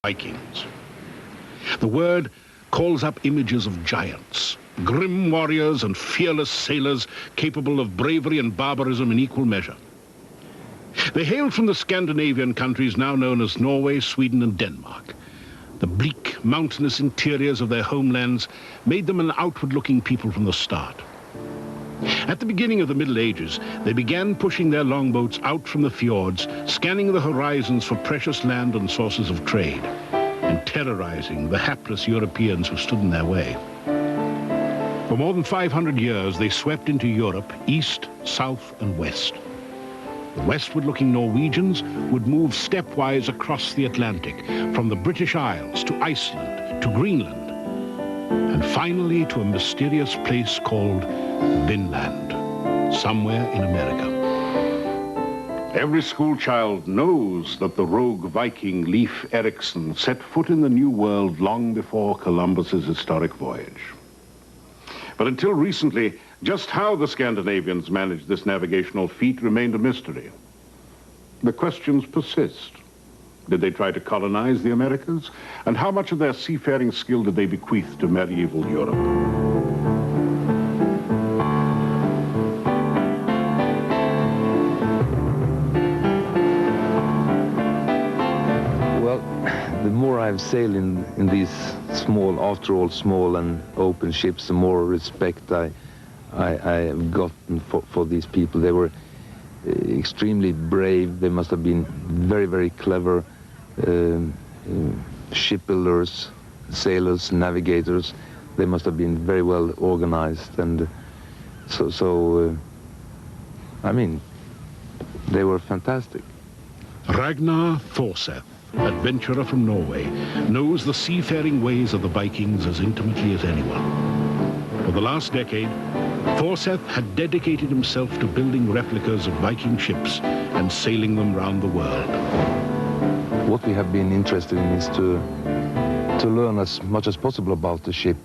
Vikings. The word calls up images of giants, grim warriors and fearless sailors capable of bravery and barbarism in equal measure. They hailed from the Scandinavian countries now known as Norway, Sweden and Denmark. The bleak, mountainous interiors of their homelands made them an outward-looking people from the start. At the beginning of the Middle Ages, they began pushing their longboats out from the fjords, scanning the horizons for precious land and sources of trade, and terrorizing the hapless Europeans who stood in their way. For more than 500 years, they swept into Europe, east, south, and west. The westward-looking Norwegians would move stepwise across the Atlantic, from the British Isles to Iceland to Greenland, and finally to a mysterious place called Vinland, somewhere in America. Every schoolchild knows that the rogue Viking Leif Erikson set foot in the New World long before Columbus's historic voyage. But until recently, just how the Scandinavians managed this navigational feat remained a mystery. The questions persist. Did they try to colonize the Americas? And how much of their seafaring skill did they bequeath to medieval Europe? Well, the more I've sailed in these small, after all small and open ships, the more respect I have gotten for these people. They were extremely brave. They must have been very, very clever shipbuilders, sailors, navigators. They must have been very well organized, and I mean, they were fantastic. Ragnar Thorseth, adventurer from Norway, knows the seafaring ways of the Vikings as intimately as anyone. For the last decade, Thorseth had dedicated himself to building replicas of Viking ships and sailing them round the world. What we have been interested in is to learn as much as possible about the ship,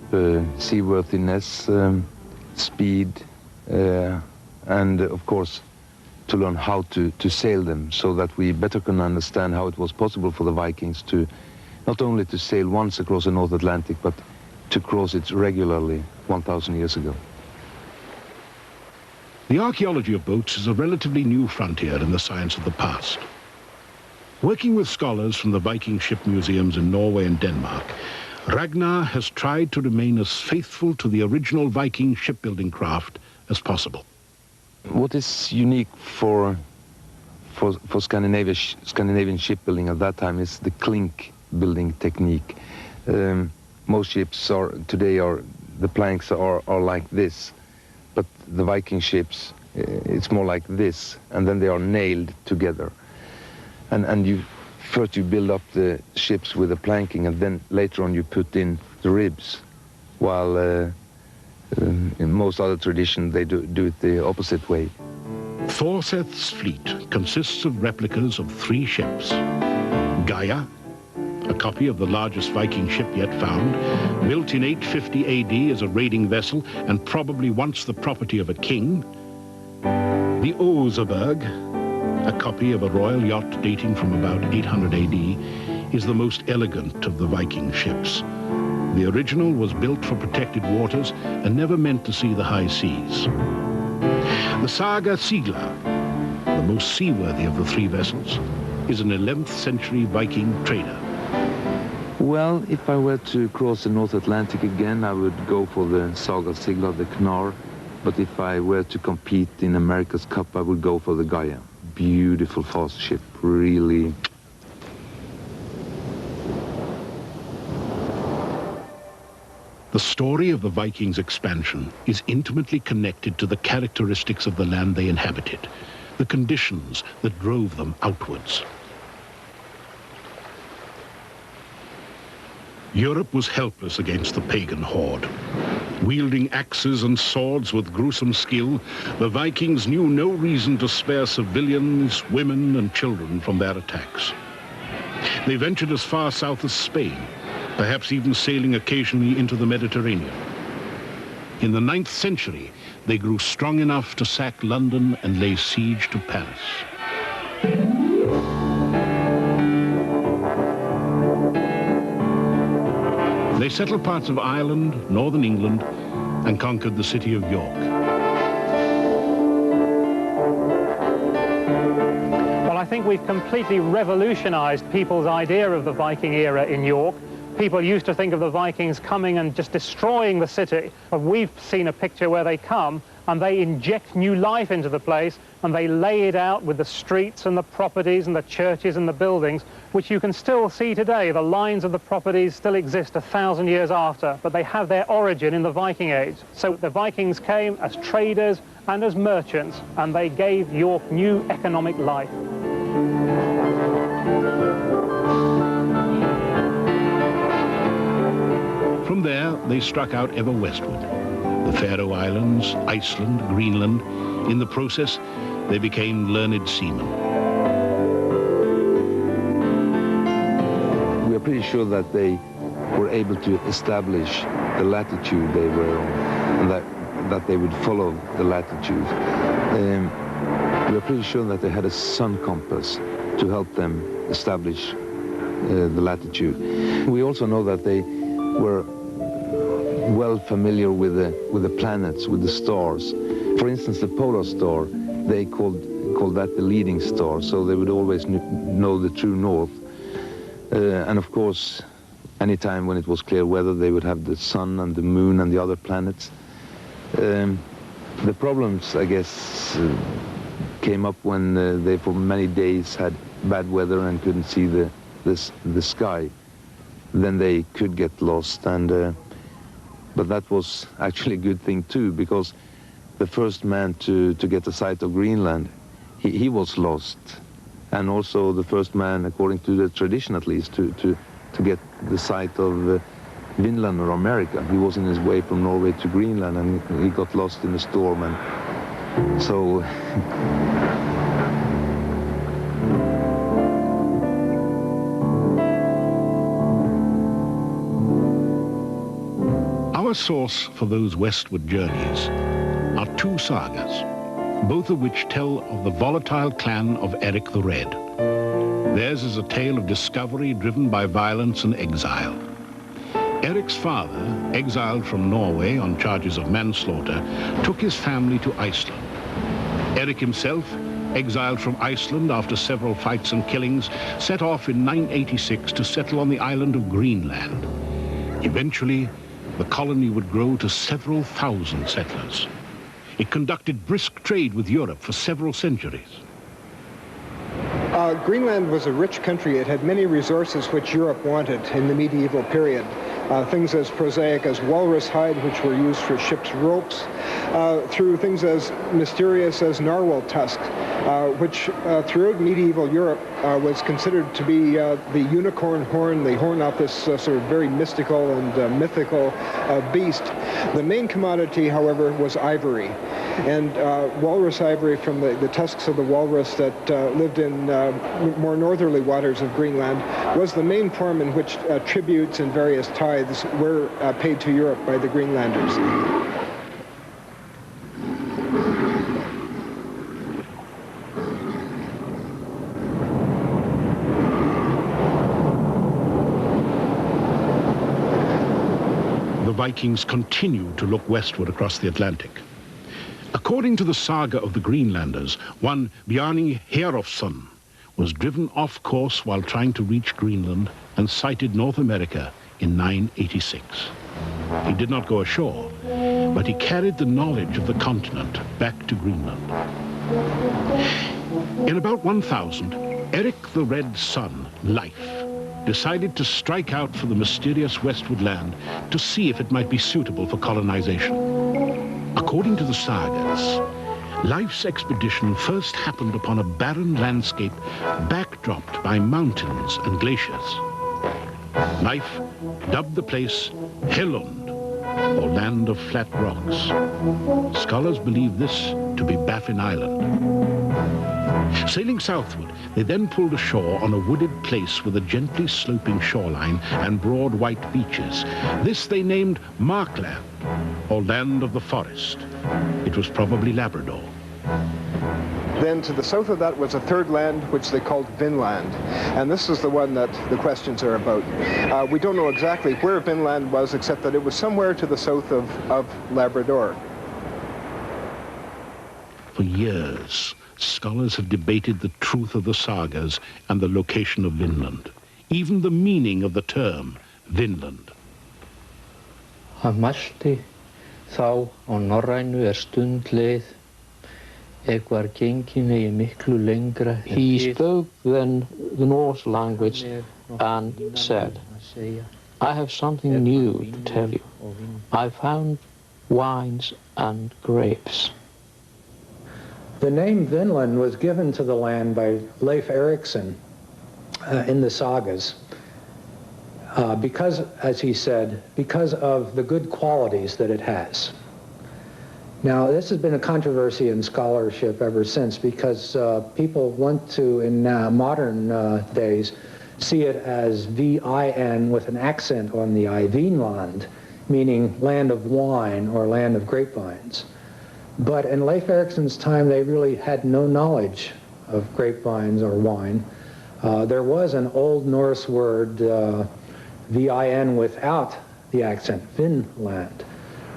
seaworthiness, speed, and of course to learn how to sail them, so that we better can understand how it was possible for the Vikings to not only to sail once across the North Atlantic, but to cross it regularly 1,000 years ago. The archaeology of boats is a relatively new frontier in the science of the past. Working with scholars from the Viking ship museums in Norway and Denmark, Ragnar has tried to remain as faithful to the original Viking shipbuilding craft as possible. What is unique for Scandinavian shipbuilding at that time is the clink building technique. Most ships today the planks are like this, but the Viking ships, it's more like this, and then they are nailed together. And first you build up the ships with the planking, and then later on you put in the ribs, while in most other traditions they do it the opposite way. Thorseth's fleet consists of replicas of 3 ships. Gaia, a copy of the largest Viking ship yet found, built in 850 AD as a raiding vessel and probably once the property of a king. The Oseberg, a copy of a royal yacht dating from about 800 AD, is the most elegant of the Viking ships. The original was built for protected waters and never meant to see the high seas. The Saga Sigla, the most seaworthy of the 3 vessels, is an 11th century Viking trader. Well, if I were to cross the North Atlantic again, I would go for the Saga Sigla, the Knar. But if I were to compete in America's Cup, I would go for the Gaia. Beautiful, fast ship, really. The story of the Vikings' expansion is intimately connected to the characteristics of the land they inhabited, the conditions that drove them outwards. Europe was helpless against the pagan horde. Wielding axes and swords with gruesome skill, the Vikings knew no reason to spare civilians, women and children from their attacks. They ventured as far south as Spain, perhaps even sailing occasionally into the Mediterranean. In the 9th century, they grew strong enough to sack London and lay siege to Paris. settled parts of Ireland, northern England, and conquered the city of York. Well, I think we've completely revolutionized people's idea of the Viking era in York. People used to think of the Vikings coming and just destroying the city, but we've seen a picture where they come and they inject new life into the place, and they lay it out with the streets and the properties and the churches and the buildings, which you can still see today. The lines of the properties still exist 1,000 years after, but they have their origin in the Viking Age. So the Vikings came as traders and as merchants, and they gave York new economic life. From there, they struck out ever westward. The Faroe Islands, Iceland, Greenland. In the process, they became learned seamen. We are pretty sure that they were able to establish the latitude they were on, and that they would follow the latitude. We are pretty sure that they had a sun compass to help them establish the latitude. We also know that they were well familiar with the planets, with the stars. For instance, the polar star, they called that the leading star, so they would always know the true north. And of course, any time when it was clear weather, they would have the sun and the moon and the other planets. The problems, I guess, came up when they for many days had bad weather and couldn't see the sky. Then they could get lost, but that was actually a good thing too, because the first man to get a sight of Greenland, he was lost. And also the first man, according to the tradition at least, to get the sight of Vinland or America. He was in his way from Norway to Greenland, and he got lost in a storm, and so Our source for those westward journeys are two sagas, both of which tell of the volatile clan of Eric the Red. Theirs is a tale of discovery driven by violence and exile. Eric's father, exiled from Norway on charges of manslaughter, took his family to Iceland. Eric himself, exiled from Iceland after several fights and killings, set off in 986 to settle on the island of Greenland. Eventually, the colony would grow to several thousand settlers. It conducted brisk trade with Europe for several centuries. Greenland was a rich country. It had many resources which Europe wanted in the medieval period. Things as prosaic as walrus hide, which were used for ships' ropes, through things as mysterious as narwhal tusk, which throughout medieval Europe was considered to be the unicorn horn, the horn of this sort of very mystical and mythical beast. The main commodity, however, was ivory. And walrus ivory from the tusks of the walrus that lived in more northerly waters of Greenland was the main form in which tributes and various tithes were paid to Europe by the Greenlanders. The Vikings continued to look westward across the Atlantic. According to the saga of the Greenlanders, one Bjarni Herjolfsson was driven off course while trying to reach Greenland and sighted North America in 986. He did not go ashore, but he carried the knowledge of the continent back to Greenland. In about 1000, Eric the Red's son, Leif, decided to strike out for the mysterious westward land to see if it might be suitable for colonization. According to the sagas, Leif's expedition first happened upon a barren landscape backdropped by mountains and glaciers. Leif dubbed the place Helund, or Land of Flat Rocks. Scholars believe this to be Baffin Island. Sailing southward, they then pulled ashore on a wooded place with a gently sloping shoreline and broad white beaches. This they named Markland, or Land of the Forest. It was probably Labrador. Then to the south of that was a third land, which they called Vinland. And this is the one that the questions are about. We don't know exactly where Vinland was, except that it was somewhere to the south of Labrador. For years, scholars have debated the truth of the sagas and the location of Vinland, even the meaning of the term Vinland. Hann mælti þá á norrænu stundleið, var gengin miklu lengra. He spoke then the Norse language and said, I have something new to tell you. I found wines and grapes. The name Vinland was given to the land by Leif Erikson in the sagas because, as he said, because of the good qualities that it has. Now, this has been a controversy in scholarship ever since because people want to, in modern days, see it as V-I-N with an accent on the I, Vinland, meaning land of wine or land of grapevines. But in Leif Erikson's time, they really had no knowledge of grapevines or wine. There was an Old Norse word, V-I-N without the accent, Vinland,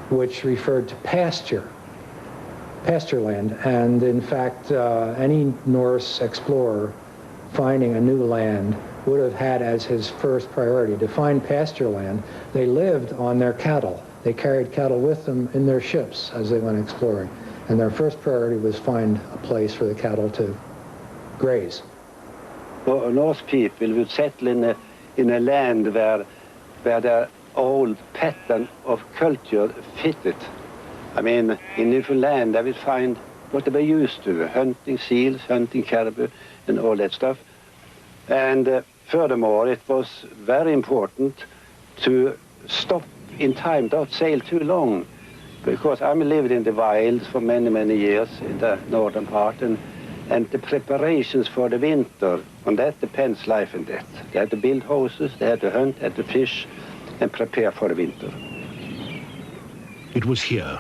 which referred to pasture land. And in fact, any Norse explorer finding a new land would have had as his first priority to find pasture land. They lived on their cattle. They carried cattle with them in their ships as they went exploring. And their first priority was find a place for the cattle to graze. Well, Norse people would settle in a land where the old pattern of culture fitted. I mean, in Newfoundland, they would find what they were used to, hunting seals, hunting caribou, and all that stuff. And furthermore, it was very important to stop in time, don't sail too long, because I lived in the wilds for many, many years in the northern part, and the preparations for the winter, on that depends life and death. They had to build houses, they had to hunt, they had to fish, and prepare for the winter. It was here,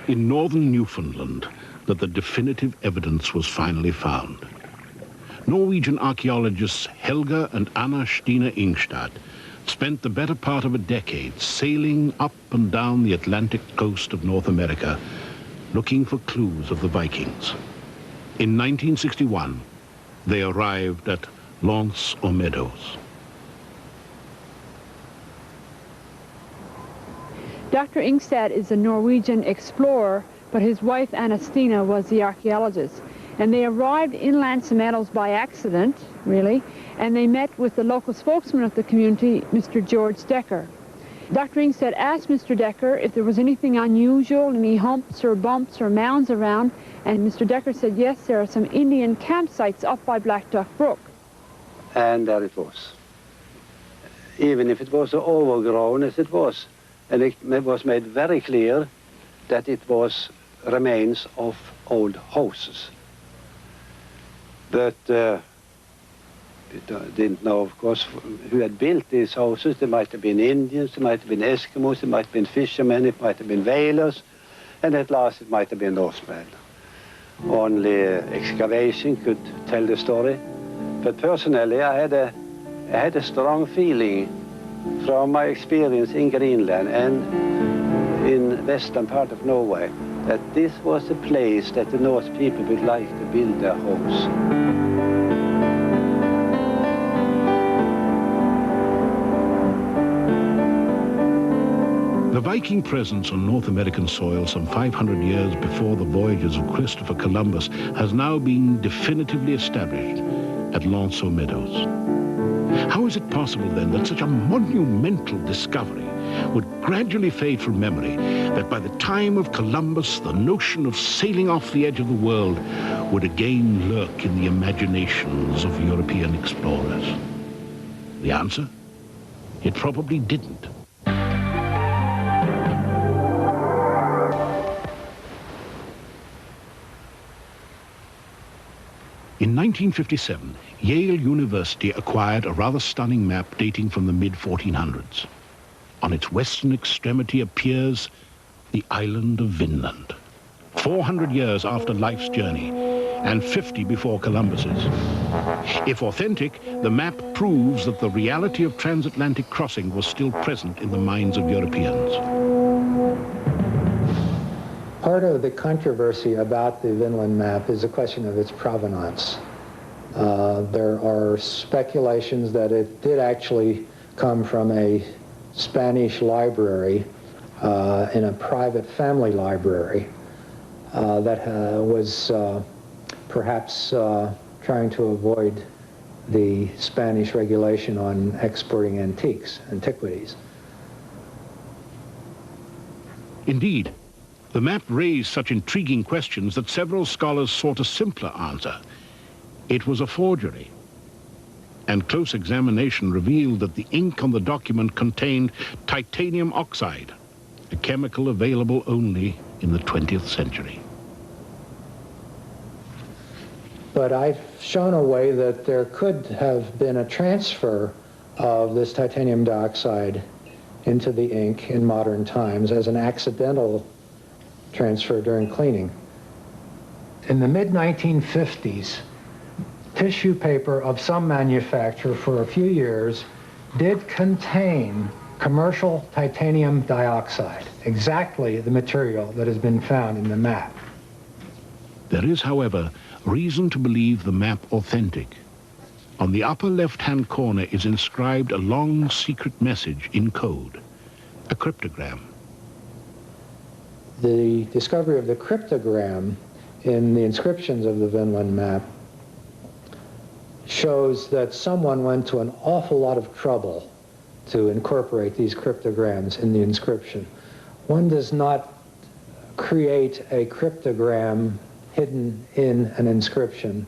in northern Newfoundland, that the definitive evidence was finally found. Norwegian archaeologists Helga and Anna Stina Ingstad spent the better part of a decade sailing up and down the Atlantic coast of North America, looking for clues of the Vikings. In 1961, they arrived at Lance or Meadows. Dr. Ingstad is a Norwegian explorer, but his wife Anna Stina was the archaeologist. And they arrived in Lance Meadows by accident, really, and they met with the local spokesman of the community, Mr. George Decker. Dr. Ingstad asked Mr. Decker if there was anything unusual, any humps or bumps or mounds around, and Mr. Decker said, yes, there are some Indian campsites up by Black Duck Brook. And there it was. Even if it was so overgrown as it was, and it was made very clear that it was remains of old houses. But we didn't know, of course, who had built these houses. There might have been Indians, there might have been Eskimos, there might have been fishermen, it might have been whalers, and at last it might have been Norsemen. Only excavation could tell the story. But personally, I had a strong feeling from my experience in Greenland and in western part of Norway that this was a place that the Norse people would like to build their homes. The Viking presence on North American soil some 500 years before the voyages of Christopher Columbus has now been definitively established at Lance or Meadows. How is it possible then that such a monumental discovery would gradually fade from memory, that by the time of Columbus the notion of sailing off the edge of the world would again lurk in the imaginations of European explorers? The answer? It probably didn't. In 1957, Yale University acquired a rather stunning map dating from the mid-1400s. On its western extremity appears the island of Vinland. 400 years after life's journey, and 50 before Columbus's. If authentic, the map proves that the reality of transatlantic crossing was still present in the minds of Europeans. Part of the controversy about the Vinland map is a question of its provenance. There are speculations that it did actually come from a Spanish library in a private family library that was perhaps trying to avoid the Spanish regulation on exporting antiquities. Indeed, the map raised such intriguing questions that several scholars sought a simpler answer. It was a forgery. And close examination revealed that the ink on the document contained titanium oxide, a chemical available only in the 20th century. But I've shown a way that there could have been a transfer of this titanium dioxide into the ink in modern times as an accidental transfer during cleaning. In the mid-1950s, tissue paper of some manufacturer for a few years did contain commercial titanium dioxide, exactly the material that has been found in the map. There is, however, reason to believe the map authentic. On the upper left-hand corner is inscribed a long secret message in code, a cryptogram. The discovery of the cryptogram in the inscriptions of the Vinland map shows that someone went to an awful lot of trouble to incorporate these cryptograms in the inscription. One does not create a cryptogram hidden in an inscription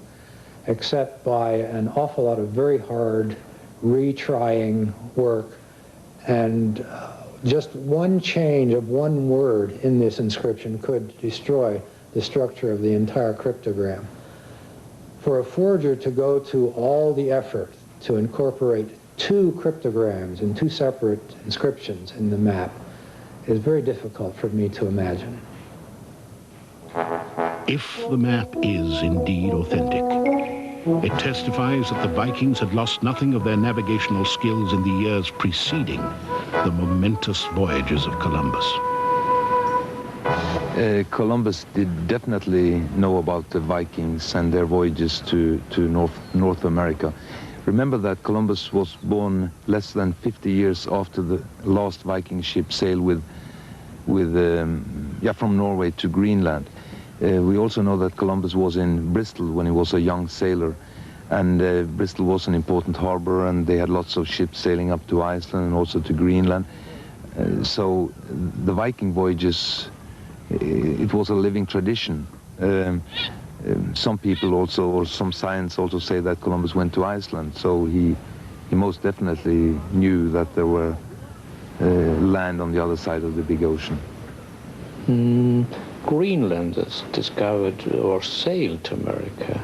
except by an awful lot of very hard retrying work, and just one change of one word in this inscription could destroy the structure of the entire cryptogram. For a forger to go to all the effort to incorporate two cryptograms in two separate inscriptions in the map is very difficult for me to imagine. If the map is indeed authentic, it testifies that the Vikings had lost nothing of their navigational skills in the years preceding the momentous voyages of Columbus. Columbus did definitely know about the Vikings and their voyages to North America. Remember that Columbus was born less than 50 years after the last Viking ship sailed from Norway to Greenland. We also know that Columbus was in Bristol when he was a young sailor, and Bristol was an important harbor, and they had lots of ships sailing up to Iceland and also to Greenland. So the Viking voyages, it was a living tradition. Some people also, or some science also say that Columbus went to Iceland, so he most definitely knew that there were land on the other side of the big ocean. Greenlanders discovered or sailed to America.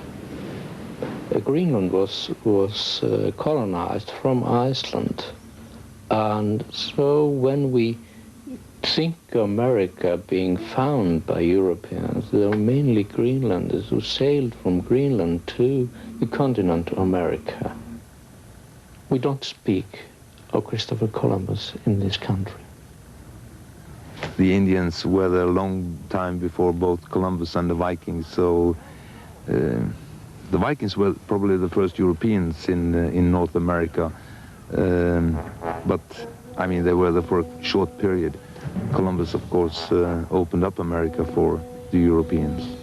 Greenland was colonized from Iceland, and so when we think America being found by Europeans, there were mainly Greenlanders who sailed from Greenland to the continent of America. We don't speak of Christopher Columbus in this country. The Indians were there a long time before both Columbus and the Vikings, so the Vikings were probably the first Europeans in North America, but I mean they were there for a short period. Columbus, of course, opened up America for the Europeans.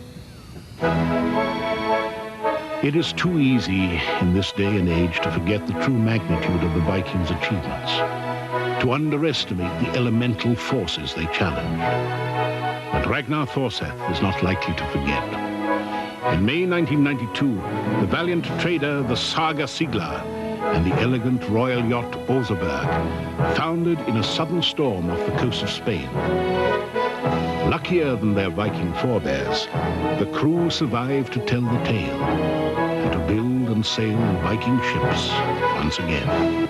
It is too easy in this day and age to forget the true magnitude of the Vikings' achievements, to underestimate the elemental forces they challenged. But Ragnar Thorseth is not likely to forget. In May 1992, the valiant trader, the Saga Sigla, and the elegant royal yacht Oseberg foundered in a sudden storm off the coast of Spain. Luckier than their Viking forebears, the crew survived to tell the tale and to build and sail Viking ships once again.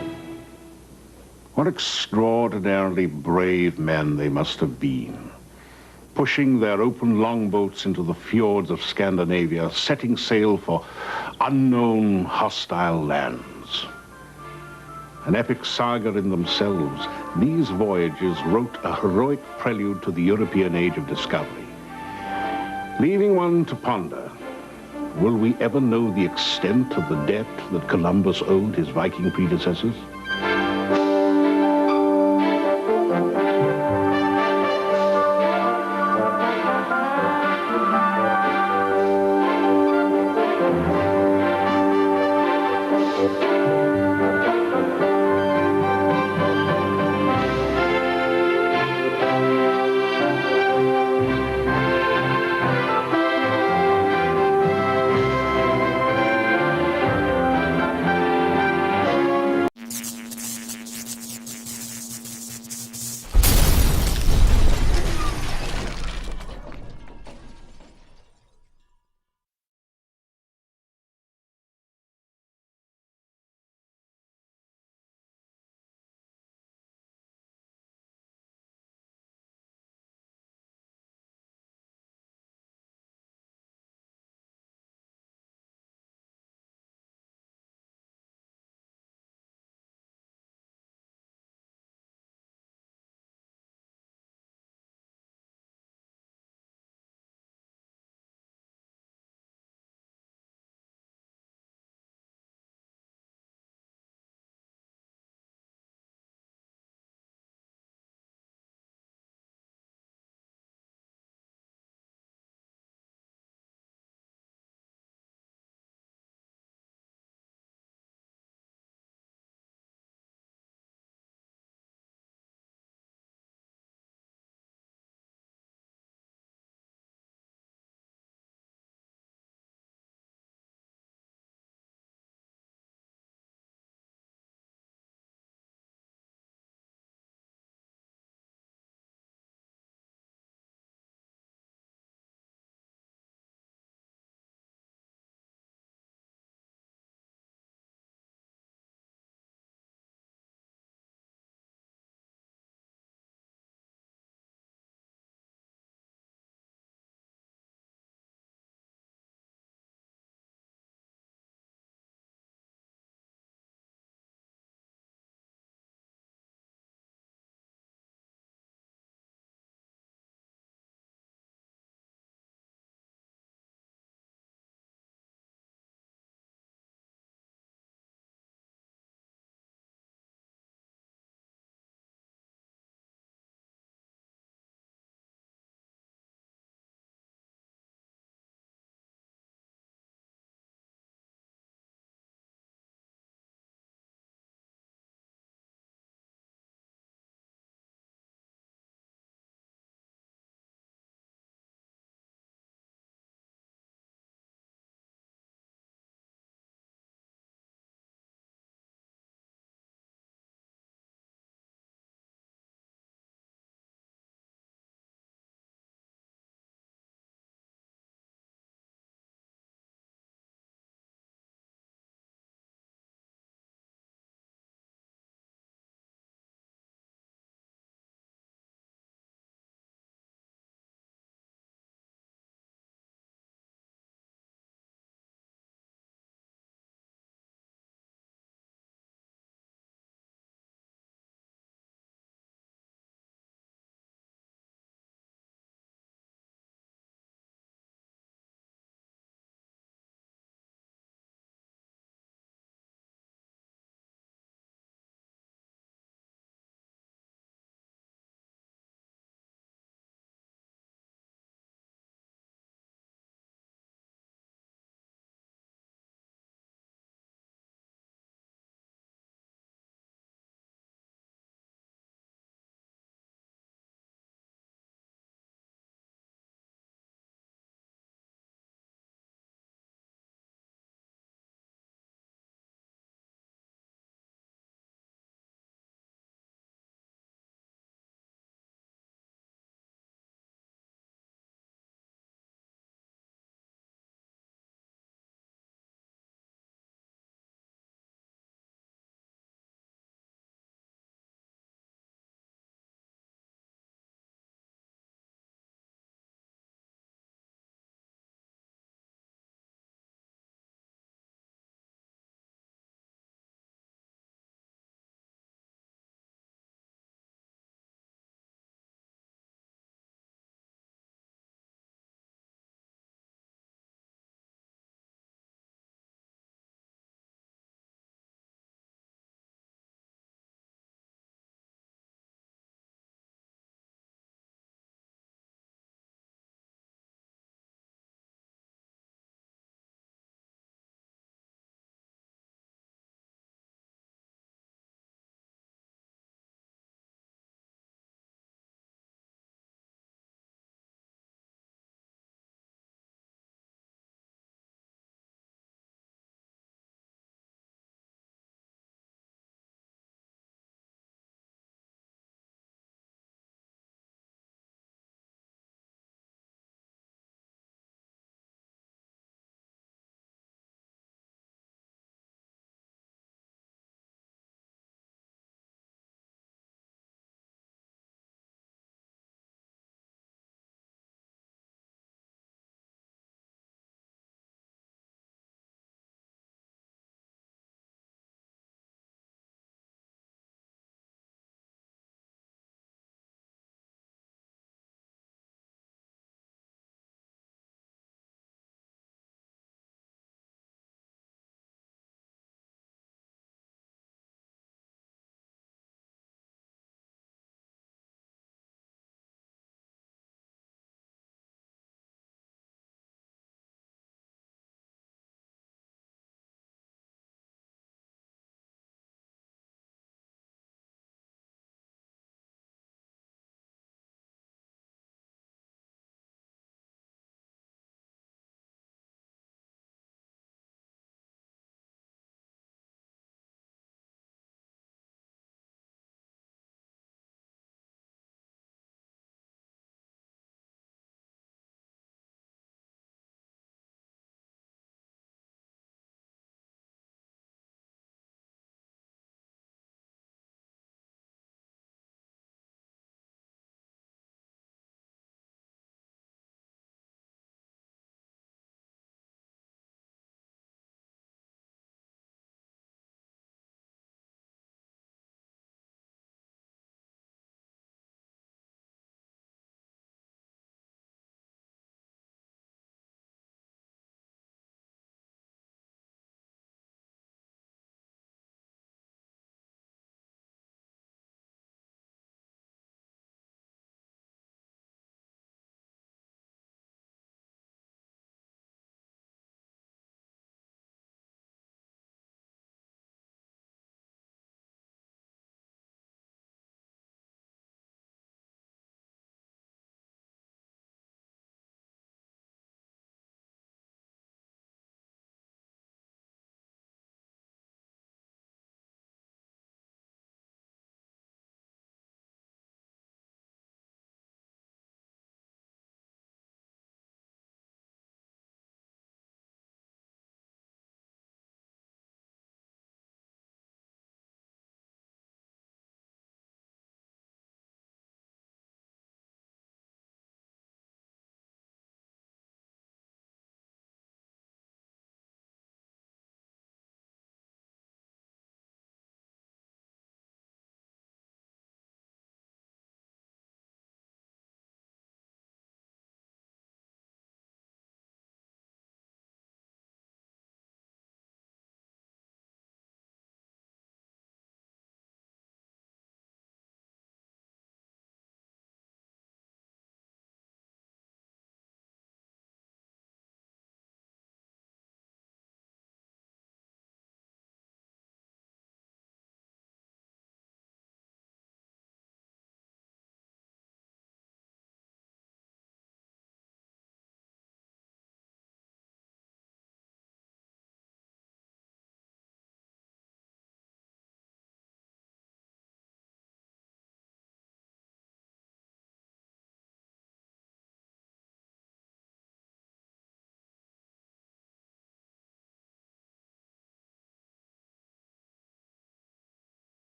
What extraordinarily brave men they must have been. pushing their open longboats into the fjords of Scandinavia, setting sail for unknown, hostile lands. An epic saga in themselves, these voyages wrote a heroic prelude to the European age of discovery, leaving one to ponder, will we ever know the extent of the debt that Columbus owed his Viking predecessors?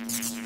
Bye.